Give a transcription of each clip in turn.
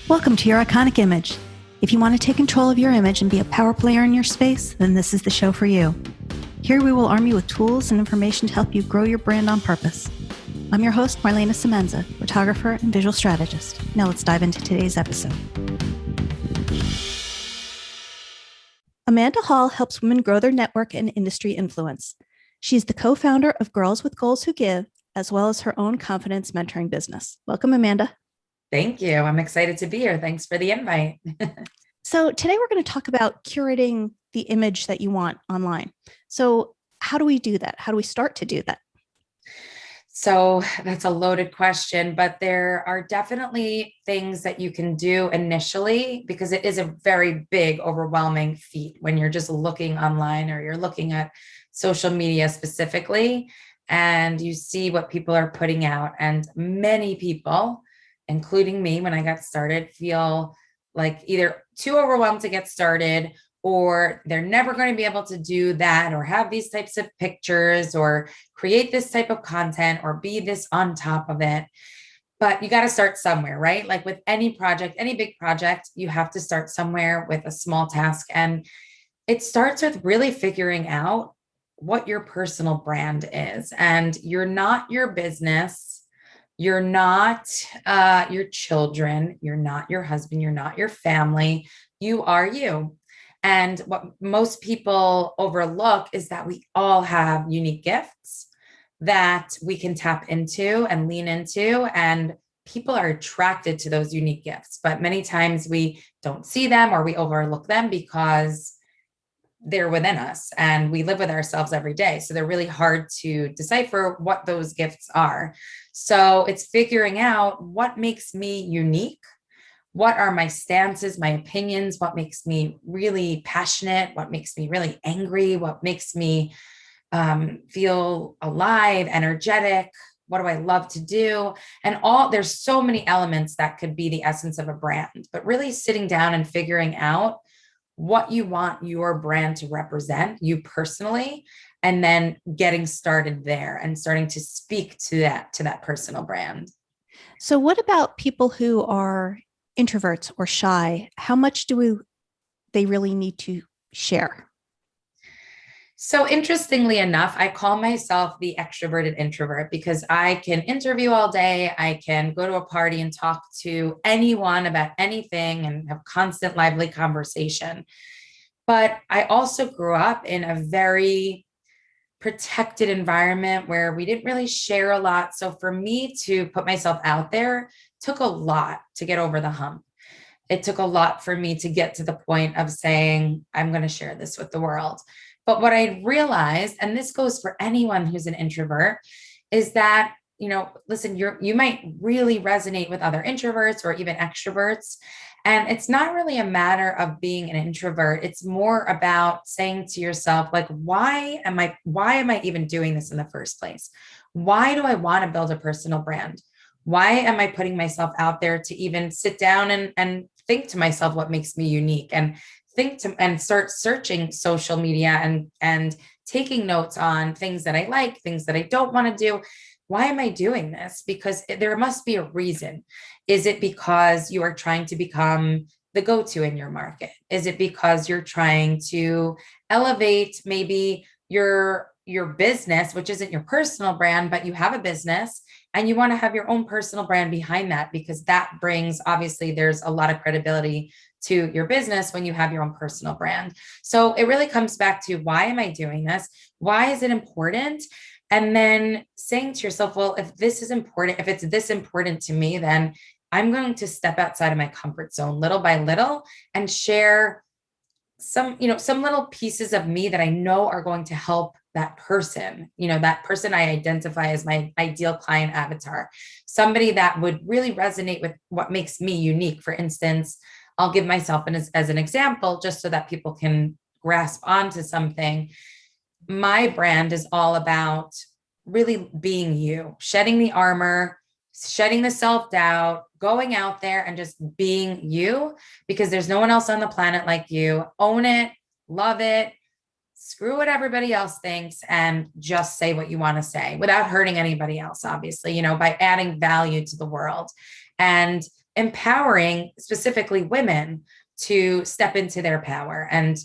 Welcome to Your Iconic Image. If you want to take control of your image and be a power player in your space, then this is the show for you. Here we will arm you with tools and information to help you grow your brand on purpose. I'm your host, Marlana Semenza, photographer and visual strategist. Now let's dive into today's episode. Amanda Hall helps women grow their network and industry influence. She's the co-founder of Girls with Goals Who Give, as well as her own confidence mentoring business. Welcome, Amanda. Thank you. I'm excited to be here. Thanks for the invite. So today we're going to talk about curating the image that you want online. So how do we do that? How do we start to do that? So that's a loaded question, but there are definitely things that you can do initially because it is a very big, overwhelming feat when you're just looking online or you're looking at social media specifically, and you see what people are putting out. And many people, including me, when I got started, feel like either too overwhelmed to get started, or they're never going to be able to do that, or have these types of pictures, or create this type of content, or be this on top of it. But you got to start somewhere, right? Like with any project, any big project, you have to start somewhere with a small task. And it starts with really figuring out what your personal brand is. And you're not your business. You're not your children. You're not your husband. You're not your family. You are you. And what most people overlook is that we all have unique gifts that we can tap into and lean into. And people are attracted to those unique gifts. But many times we don't see them, or we overlook them because they're within us and we live with ourselves every day. So they're really hard to decipher what those gifts are. So it's figuring out what makes me unique. What are my stances, my opinions? What makes me really passionate? What makes me really angry? What makes me feel alive, energetic? What do I love to do? And there's so many elements that could be the essence of a brand, but really sitting down and figuring out what you want your brand to represent, you personally, and then getting started there and starting to speak to that personal brand. So what about people who are introverts or shy? How much do they really need to share? So interestingly enough, I call myself the extroverted introvert because I can interview all day. I can go to a party and talk to anyone about anything and have constant lively conversation. But I also grew up in a very protected environment where we didn't really share a lot. So for me to put myself out there took a lot to get over the hump. It took a lot for me to get to the point of saying, I'm going to share this with the world. But what I realized, and this goes for anyone who's an introvert, is that, listen, you might really resonate with other introverts or even extroverts. And it's not really a matter of being an introvert. It's more about saying to yourself, like, why am I even doing this in the first place? Why do I want to build a personal brand? Why am I putting myself out there to even sit down and think to myself what makes me unique, and and start searching social media and taking notes on things that I like, things that I don't want to do. Why am I doing this? Because there must be a reason. Is it because you are trying to become the go-to in your market? Is it because you're trying to elevate maybe your business, which isn't your personal brand, but you have a business and you want to have your own personal brand behind that, because that brings, obviously, there's a lot of credibility to your business when you have your own personal brand. So it really comes back to, why am I doing this? Why is it important? And then saying to yourself, well, if it's this important to me, then I'm going to step outside of my comfort zone little by little and share some little pieces of me that I know are going to help that person, that person I identify as my ideal client avatar, somebody that would really resonate with what makes me unique. For instance, I'll give myself as an example, just so that people can grasp onto something. My brand is all about really being you, shedding the armor, shedding the self-doubt, going out there and just being you, because there's no one else on the planet like you. Own it, love it, screw what everybody else thinks, and just say what you want to say without hurting anybody else, obviously, by adding value to the world. And empowering specifically women to step into their power and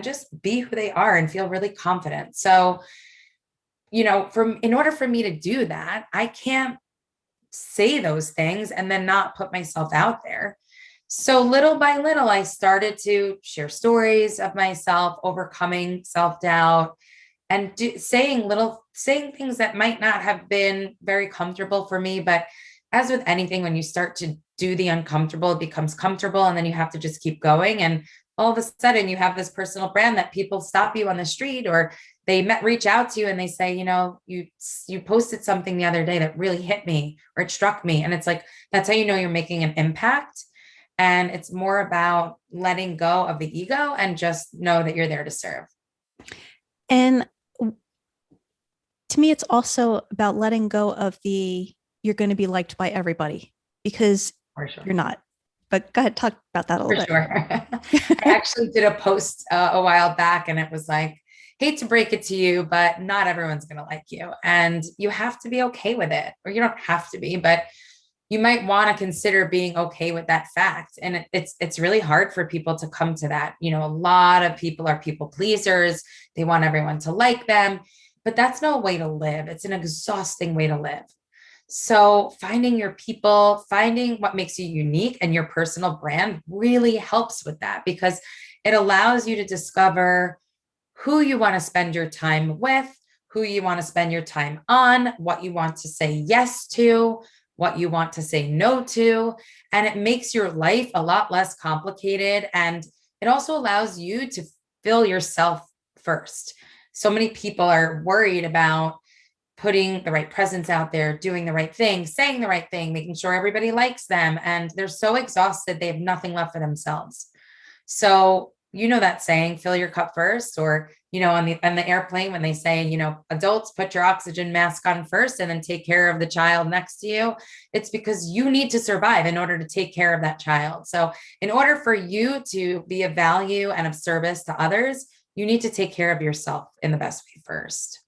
just be who they are and feel really confident. So, in order for me to do that, I can't say those things and then not put myself out there. So little by little, I started to share stories of myself overcoming self-doubt and saying things that might not have been very comfortable for me. But as with anything, when you start to do the uncomfortable, it becomes comfortable, and then you have to just keep going. And all of a sudden you have this personal brand that people stop you on the street, or reach out to you and they say, you posted something the other day that really hit me, or it struck me. And it's like, that's how you know you're making an impact. And it's more about letting go of the ego and just know that you're there to serve. And to me, it's also about letting go of you're going to be liked by everybody, because you're not. But go ahead, talk about that a little bit. Sure. I actually did a post a while back, and it was like, hate to break it to you, but not everyone's going to like you. And you have to be okay with it. Or you don't have to be, but you might want to consider being okay with that fact. And it's really hard for people to come to that. A lot of people are people pleasers. They want everyone to like them, but that's no way to live. It's an exhausting way to live. So finding your people, finding what makes you unique and your personal brand really helps with that, because it allows you to discover who you want to spend your time with, who you want to spend your time on, what you want to say yes to, what you want to say no to. And it makes your life a lot less complicated. And it also allows you to fill yourself first. So many people are worried about putting the right presence out there, doing the right thing, saying the right thing, making sure everybody likes them. And they're so exhausted, they have nothing left for themselves. So, that saying, fill your cup first, or, on the airplane, when they say, adults, put your oxygen mask on first and then take care of the child next to you. It's because you need to survive in order to take care of that child. So in order for you to be of value and of service to others, you need to take care of yourself in the best way first.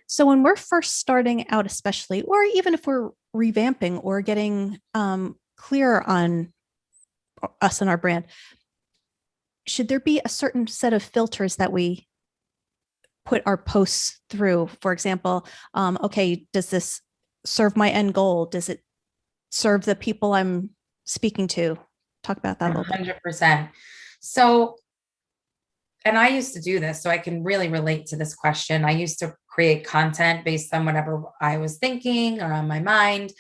So when we're first starting out, especially, or even if we're revamping or getting clear on us and our brand, should there be a certain set of filters that we put our posts through? For example, okay, does this serve my end goal? Does it serve the people I'm speaking to? Talk about that a little bit. 100%. So, and I used to do this, so I can really relate to this question. I used to create content based on whatever I was thinking or on my mind.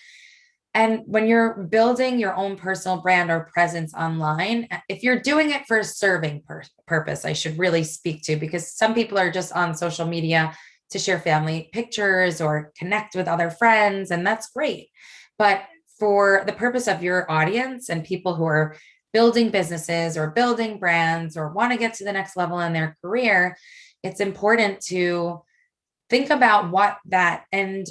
And when you're building your own personal brand or presence online, if you're doing it for a serving purpose, I should really speak to, because some people are just on social media to share family pictures or connect with other friends, and that's great. But for the purpose of your audience and people who are building businesses or building brands or want to get to the next level in their career, it's important to think about what that end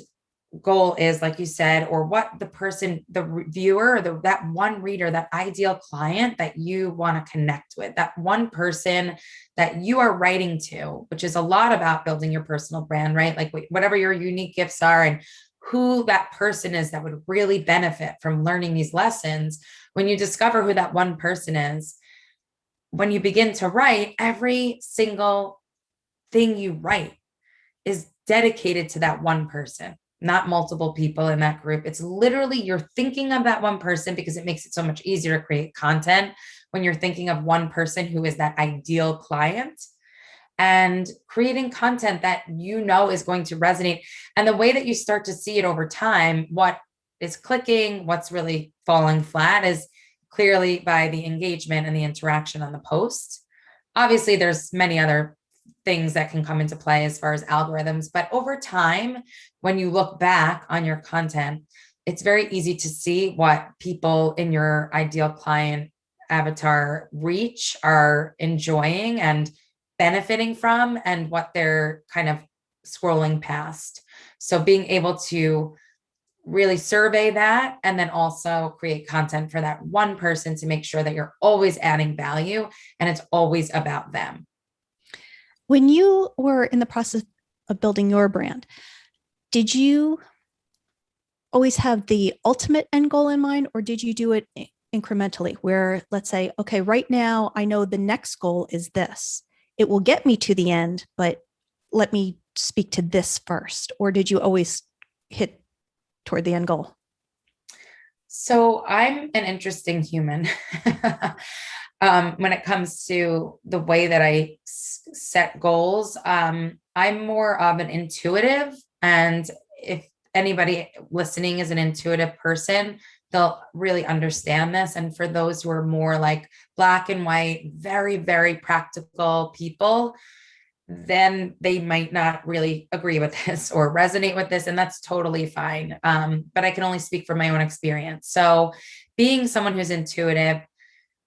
goal is, like you said, or what the viewer, or that one reader, that ideal client that you want to connect with, that one person that you are writing to, which is a lot about building your personal brand, right? Like whatever your unique gifts are and who that person is that would really benefit from learning these lessons. When you discover who that one person is, when you begin to write, every single thing you write is dedicated to that one person, not multiple people in that group. It's literally, you're thinking of that one person, because it makes it so much easier to create content when you're thinking of one person who is that ideal client, and creating content that is going to resonate. And the way that you start to see it over time, what is clicking, what's really falling flat, is clearly by the engagement and the interaction on the post. Obviously, there's many other things that can come into play as far as algorithms, but over time, when you look back on your content, it's very easy to see what people in your ideal client avatar reach are enjoying and benefiting from, and what they're kind of scrolling past. So being able to really survey that, and then also create content for that one person to make sure that you're always adding value and it's always about them. When you were in the process of building your brand, did you always have the ultimate end goal in mind, or did you do it incrementally where, let's say, okay, right now I know the next goal is this. It will get me to the end, but let me speak to this first. Or did you always hit toward the end goal? So I'm an interesting human when it comes to the way that I set goals. I'm more of an intuitive, and if anybody listening is an intuitive person, they'll really understand this. And for those who are more like black and white, very, very practical people, then they might not really agree with this or resonate with this, and that's totally fine. But I can only speak from my own experience. So, being someone who's intuitive,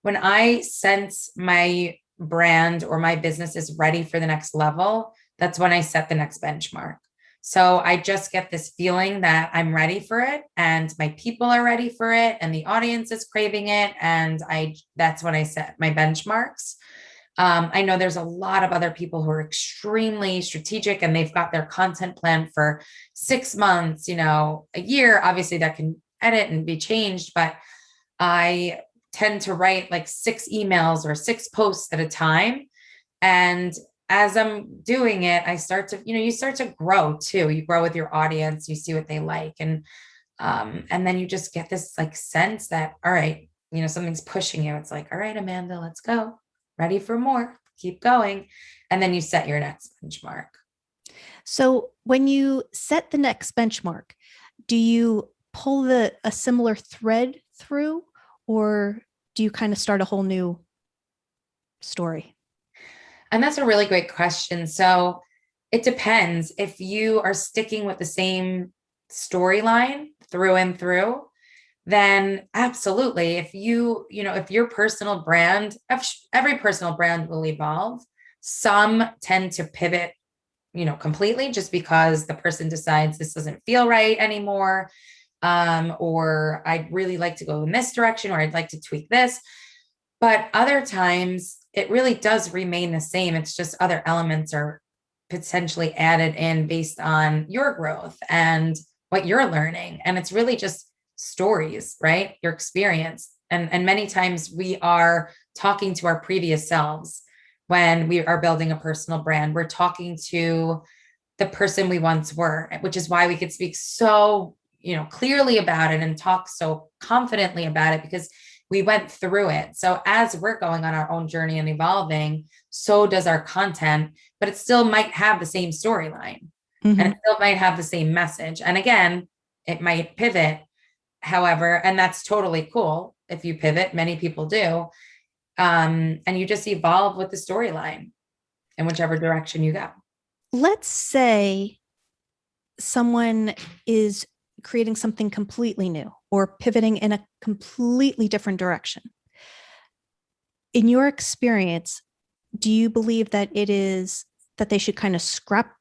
when I sense my brand or my business is ready for the next level, that's when I set the next benchmark. So I just get this feeling that I'm ready for it and my people are ready for it and the audience is craving it. And that's when I set my benchmarks. I know there's a lot of other people who are extremely strategic and they've got their content plan for 6 months, a year. Obviously, that can edit and be changed, but I tend to write like 6 emails or 6 posts at a time. And as I'm doing it, I start to, you start to grow too. You grow with your audience, you see what they like. And then you just get this like sense that, all right, something's pushing you. It's like, all right, Amanda, let's go. Ready for more, keep going. And then you set your next benchmark. So when you set the next benchmark, do you pull a similar thread through, or do you kind of start a whole new story? And that's a really great question. So it depends. If you are sticking with the same storyline through and through, then absolutely. If if your personal brand, every personal brand will evolve. Some tend to pivot, completely just because the person decides this doesn't feel right anymore. Or I'd really like to go in this direction, or I'd like to tweak this. But other times it really does remain the same. It's just other elements are potentially added in based on your growth and what you're learning. And it's really just stories, right? Your experience. And many times we are talking to our previous selves when we are building a personal brand. We're talking to the person we once were, which is why we could speak so, clearly about it and talk so confidently about it, because we went through it. So as we're going on our own journey and evolving, so does our content, but it still might have the same storyline and it still might have the same message. And again, it might pivot. However, and that's totally cool if you pivot, many people do. And you just evolve with the storyline in whichever direction you go. Let's say someone is creating something completely new or pivoting in a completely different direction. In your experience, do you believe that it is that they should kind of scrap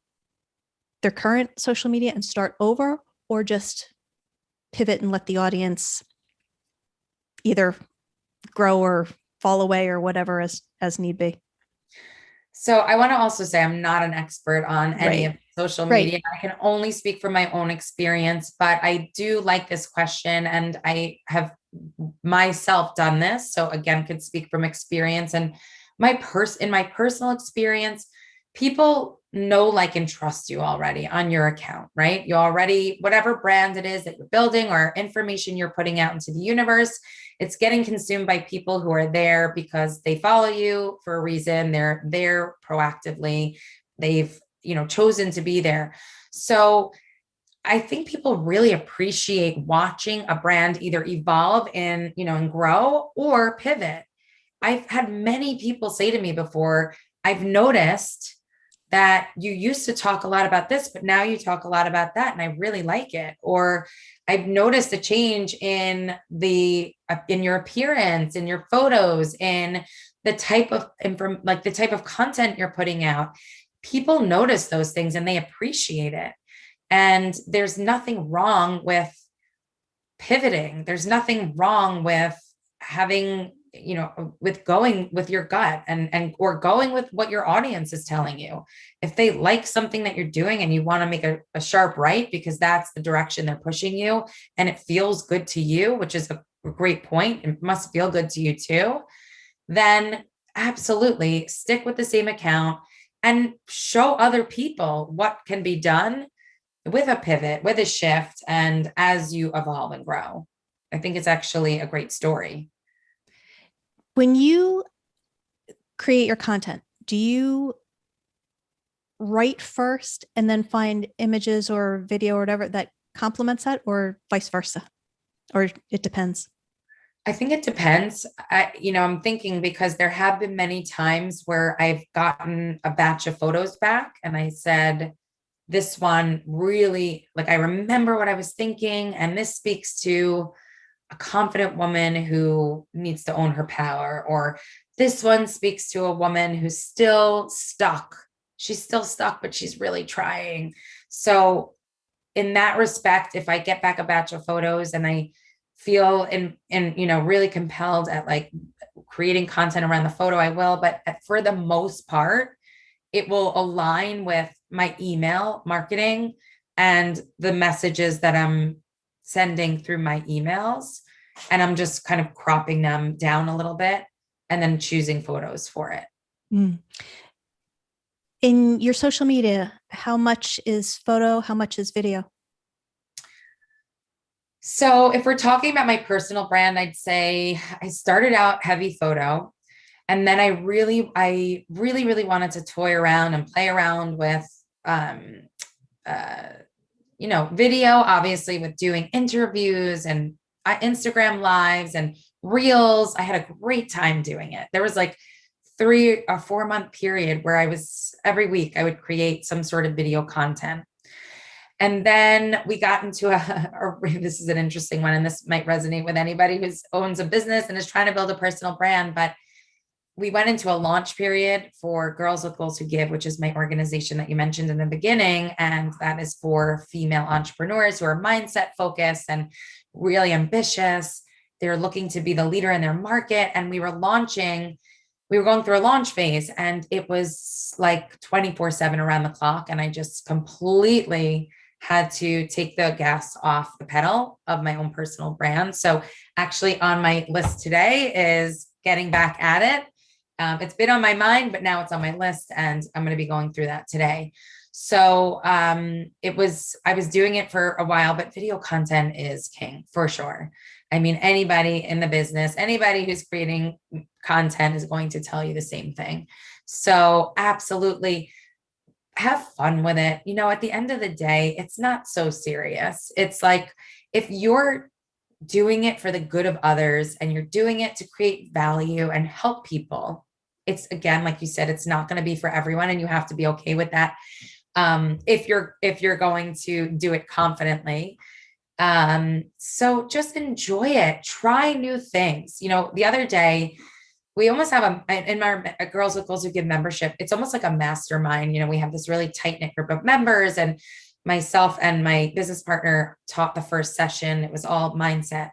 their current social media and start over, or just pivot and let the audience either grow or fall away or whatever as need be? So I want to also say I'm not an expert on any of social media. Right. I can only speak from my own experience, but I do like this question and I have myself done this. So again, could speak from experience and in my personal experience, people know, like, and trust you already on your account, right? You already, whatever brand it is that you're building or information you're putting out into the universe, it's getting consumed by people who are there because they follow you for a reason. They're there proactively. They've, chosen to be there. So I think people really appreciate watching a brand either evolve and grow or pivot. I've had many people say to me before, I've noticed that you used to talk a lot about this, but now you talk a lot about that. And I really like it. Or I've noticed a change in your appearance, in your photos, in the type of the type of content you're putting out. People notice those things and they appreciate it. And there's nothing wrong with pivoting. There's nothing wrong with having with going with your gut or going with what your audience is telling you. If they like something that you're doing and you want to make a sharp right because that's the direction they're pushing you and it feels good to you, which is a great point, it must feel good to you too, then absolutely stick with the same account and show other people what can be done with a pivot, with a shift, and as you evolve and grow. I think it's actually a great story. When you create your content, do you write first and then find images or video or whatever that complements that, or vice versa? Or it depends? I think it depends. I'm thinking because there have been many times where I've gotten a batch of photos back and I said, this one really, like, I remember what I was thinking, and this speaks to a confident woman who needs to own her power, or this one speaks to a woman who's still stuck. She's still stuck, but she's really trying. So in that respect, if I get back a batch of photos and I feel really compelled at like creating content around the photo, I will. But for the most part, it will align with my email marketing and the messages that I'm sending through my emails. And I'm just kind of cropping them down a little bit and then choosing photos for it. Mm. In your social media, how much is photo? How much is video? So if we're talking about my personal brand, I'd say I started out heavy photo. And then I really wanted to toy around and play around with, video, obviously, with doing interviews and Instagram lives and reels. I had a great time doing it. There was like 3 or 4 month period where every week I would create some sort of video content. And then we got into this is an interesting one, and this might resonate with anybody who owns a business and is trying to build a personal brand, but we went into a launch period for Girls with Goals Who Give, which is my organization that you mentioned in the beginning. And that is for female entrepreneurs who are mindset focused and really ambitious. They're looking to be the leader in their market. And we were going through a launch phase, and it was like 24/7 around the clock. And I just completely had to take the gas off the pedal of my own personal brand. So actually on my list today is getting back at it. It's been on my mind, but now it's on my list, and I'm going to be going through that today. So I was doing it for a while, but video content is king for sure. I mean, anybody in the business, anybody who's creating content is going to tell you the same thing. So absolutely have fun with it. At the end of the day, it's not so serious. It's like, if you're doing it for the good of others and you're doing it to create value and help people, it's, again, like you said, it's not going to be for everyone, and you have to be okay with that. If you're going to do it confidently. So just enjoy it. Try new things. The other day we almost have in our Girls with Goals Who Give membership, it's almost like a mastermind. We have this really tight knit group of members, and myself and my business partner taught the first session. It was all mindset.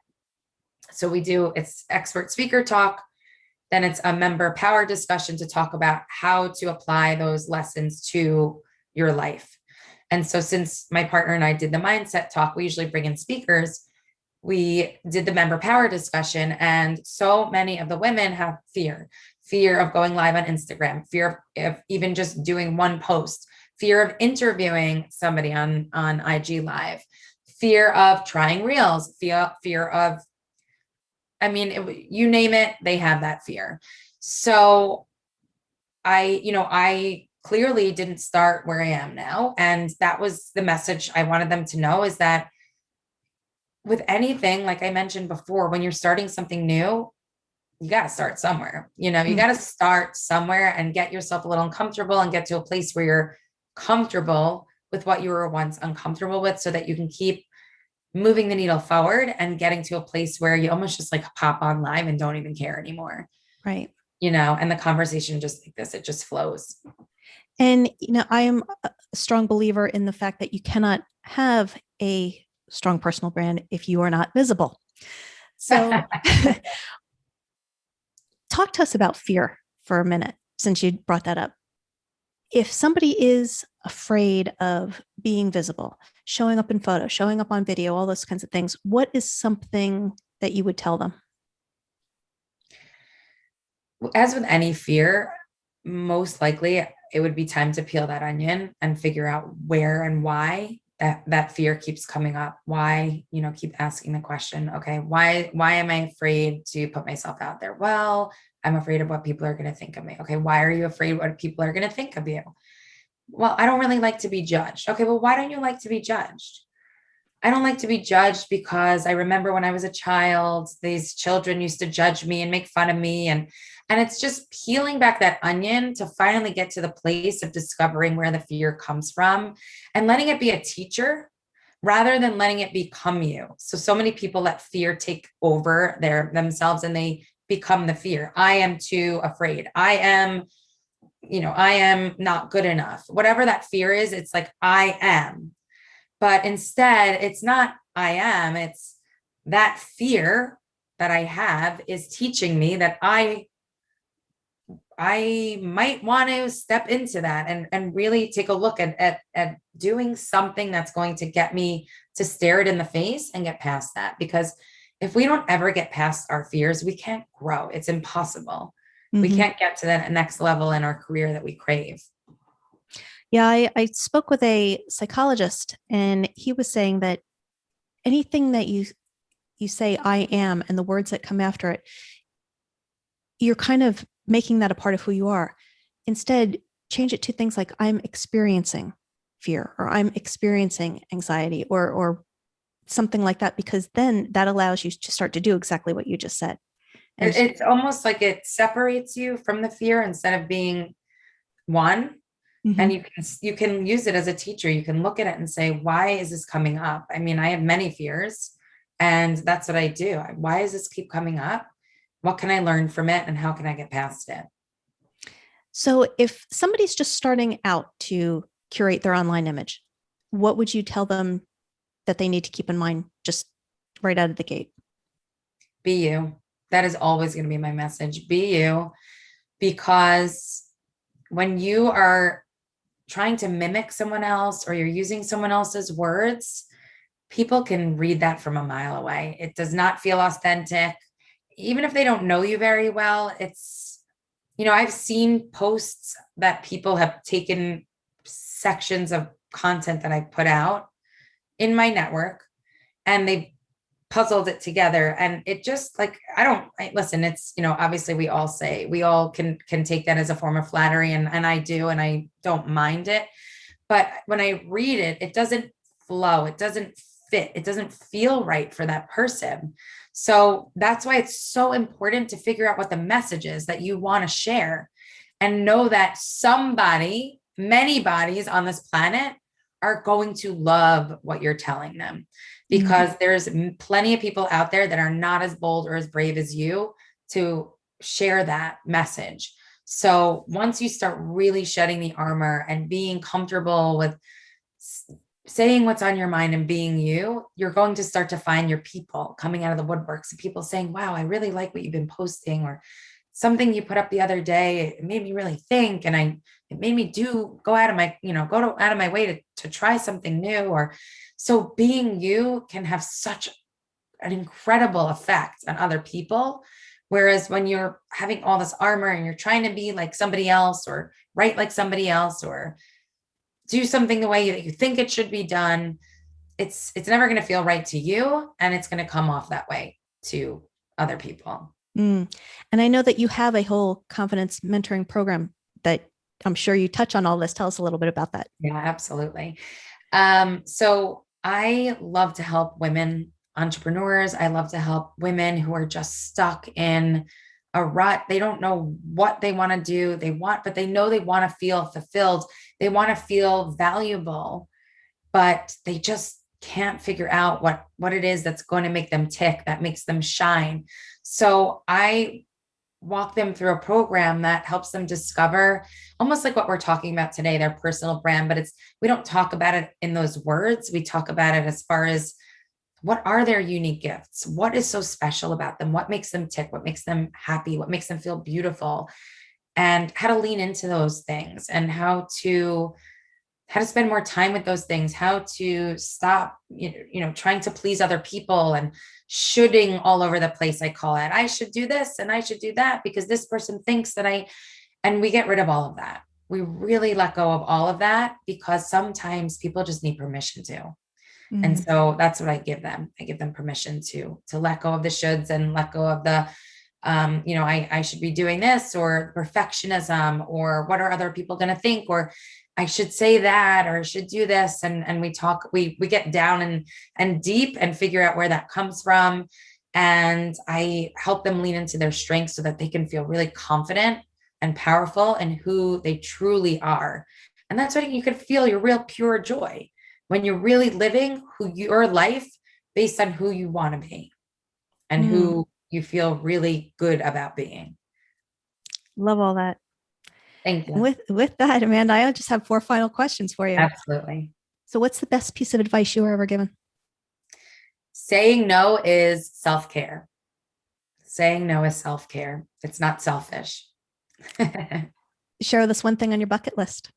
So it's expert speaker talk. Then it's a member power discussion to talk about how to apply those lessons to your life. And so since my partner and I did the mindset talk, we usually bring in speakers. We did the member power discussion, and so many of the women have fear of going live on Instagram, fear of even just doing one post, fear of interviewing somebody on IG Live, fear of trying reels, fear of, you name it, they have that fear. So I clearly didn't start where I am now. And that was the message I wanted them to know, is that with anything, like I mentioned before, when you're starting something new, you got to start somewhere. You got to start somewhere and get yourself a little uncomfortable and get to a place where you're comfortable with what you were once uncomfortable with, so that you can keep moving the needle forward and getting to a place where you almost just like pop on live and don't even care anymore. Right. And the conversation just like this, it just flows. And, I am a strong believer in the fact that you cannot have a strong personal brand if you are not visible. So talk to us about fear for a minute, since you brought that up. If somebody is afraid of being visible, showing up in photos, showing up on video, all those kinds of things, what is something that you would tell them? As with any fear, most likely it would be time to peel that onion and figure out where and why that fear keeps coming up. Why, keep asking the question, okay, why am I afraid to put myself out there? Well, I'm afraid of what people are going to think of me. Okay, why are you afraid what people are going to think of you? Well, I don't really like to be judged. Okay, well, why don't you like to be judged? I don't like to be judged because I remember when I was a child, these children used to judge me and make fun of me. And it's just peeling back that onion to finally get to the place of discovering where the fear comes from and letting it be a teacher rather than letting it become you. So many people let fear take over themselves and they become the fear. I am too afraid. I am not good enough. Whatever that fear is, it's like, I am. But instead, it's not I am, it's that fear that I have is teaching me that I might want to step into that and really take a look at doing something that's going to get me to stare it in the face and get past that. Because if we don't ever get past our fears, we can't grow. It's impossible. We can't get to that next level in our career that we crave. Yeah, I spoke with a psychologist, and he was saying that anything that you say I am and the words that come after it, you're kind of making that a part of who you are. Instead, change it to things like I'm experiencing fear, or I'm experiencing anxiety, or something like that, because then that allows you to start to do exactly what you just said. And It's almost like it separates you from the fear instead of being one. And you can use it as a teacher. You can look at it and say, why is this coming up? I mean, I have many fears, and that's what I do. Why does this keep coming up? What can I learn from it? And how can I get past it? So if somebody's just starting out to curate their online image, what would you tell them that they need to keep in mind just right out of the gate? Be you. That is always going to be my message. Be you. Because when you are trying to mimic someone else or you're using someone else's words, people can read that from a mile away. It does not feel authentic. Even if they don't know you very well, I've seen posts that people have taken sections of content that I put out in my network and they puzzled it together. And it just like, listen, it's, obviously we all can take that as a form of flattery, and I do, and I don't mind it. But when I read it, it doesn't flow. It doesn't fit. It doesn't feel right for that person. So that's why it's so important to figure out what the message is that you want to share, and know that many bodies on this planet are going to love what you're telling them, because there's plenty of people out there that are not as bold or as brave as you to share that message. So once you start really shedding the armor and being comfortable with saying what's on your mind and being you, you're going to start to find your people coming out of the woodworks, and people saying, wow, I really like what you've been posting, or something you put up the other day, it made me really think. And it made me go out of my way to try something new. Or so being you can have such an incredible effect on other people. Whereas when you're having all this armor and you're trying to be like somebody else, or write like somebody else, or do something the way that you think it should be done, it's never going to feel right to you. And it's going to come off that way to other people. And I know that you have a whole confidence mentoring program that I'm sure you touch on all this. Tell us a little bit about that. Yeah, absolutely. So I love to help women entrepreneurs. I love to help women who are just stuck in a rut. They don't know what they want to do. But they know they want to feel fulfilled. They want to feel valuable, but they just can't figure out what it is that's going to make them tick, that makes them shine. So I walk them through a program that helps them discover, almost like what we're talking about today, their personal brand. But we don't talk about it in those words. We talk about it as far as What are their unique gifts? What is so special about them? What makes them tick? What makes them happy? What makes them feel beautiful? And how to lean into those things, and how to spend more time with those things, how to stop, trying to please other people and shoulding all over the place. I call it, I should do this and I should do that because this person thinks that and we get rid of all of that. We really let go of all of that because sometimes people just need permission to. And so that's what I give them. I give them permission to let go of the shoulds and let go of the, I should be doing this, or perfectionism, or what are other people going to think, or I should say that, or I should do this. And we get down and deep and figure out where that comes from. And I help them lean into their strengths so that they can feel really confident and powerful in who they truly are. And that's when you can feel your real pure joy, when you're really living your life based on who you want to be and who you feel really good about being. Love all that. Thank you. With that, Amanda, I just have 4 final questions for you. Absolutely. So what's the best piece of advice you were ever given? Saying no is self-care. Saying no is self-care. It's not selfish. Share with us one thing on your bucket list.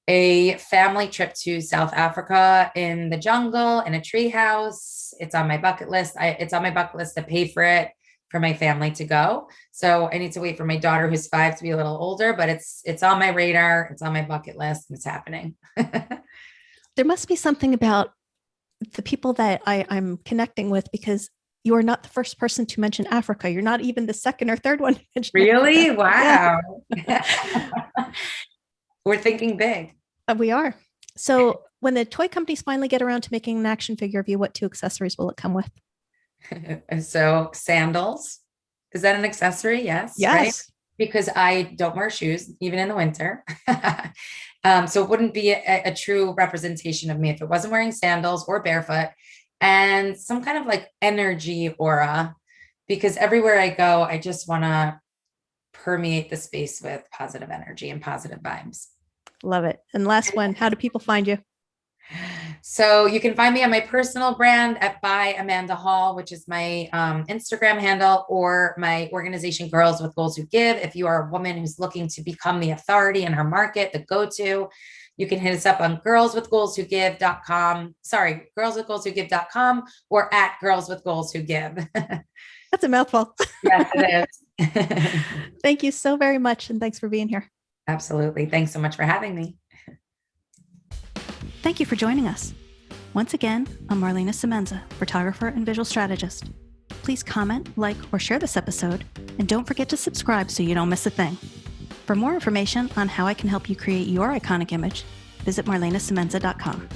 A family trip to South Africa in the jungle, in a tree house. It's on my bucket list. It's on my bucket list to pay for it for my family to go. So I need to wait for my daughter, who's 5, to be a little older, but it's on my radar. It's on my bucket list, and it's happening. There must be something about the people that I'm connecting with, because you are not the first person to mention Africa. You're not even the second or third one to mention Really? Africa. Wow. Yeah. We're thinking big. We are. So when the toy companies finally get around to making an action figure of you, what 2 accessories will it come with? So sandals. Is that an accessory? Yes. Yes. Right? Because I don't wear shoes, even in the winter. So it wouldn't be a true representation of me if it wasn't wearing sandals or barefoot, and some kind of like energy aura, because everywhere I go, I just want to permeate the space with positive energy and positive vibes. Love it. And last one, how do people find you? So you can find me on my personal brand at by Amanda Hall, which is my Instagram handle, or my organization, Girls with Goals Who Give. If you are a woman who's looking to become the authority in her market, the go-to, you can hit us up on girlswithgoalswhogive.com. Sorry, girlswithgoalswhogive.com, or at Girls with Goals Who Give. That's a mouthful. Yes, it is. Thank you so very much. And thanks for being here. Absolutely. Thanks so much for having me. Thank you for joining us. Once again, I'm Marlana Semenza, photographer and visual strategist. Please comment, like, or share this episode, and don't forget to subscribe so you don't miss a thing. For more information on how I can help you create your iconic image, visit marlanasemenza.com.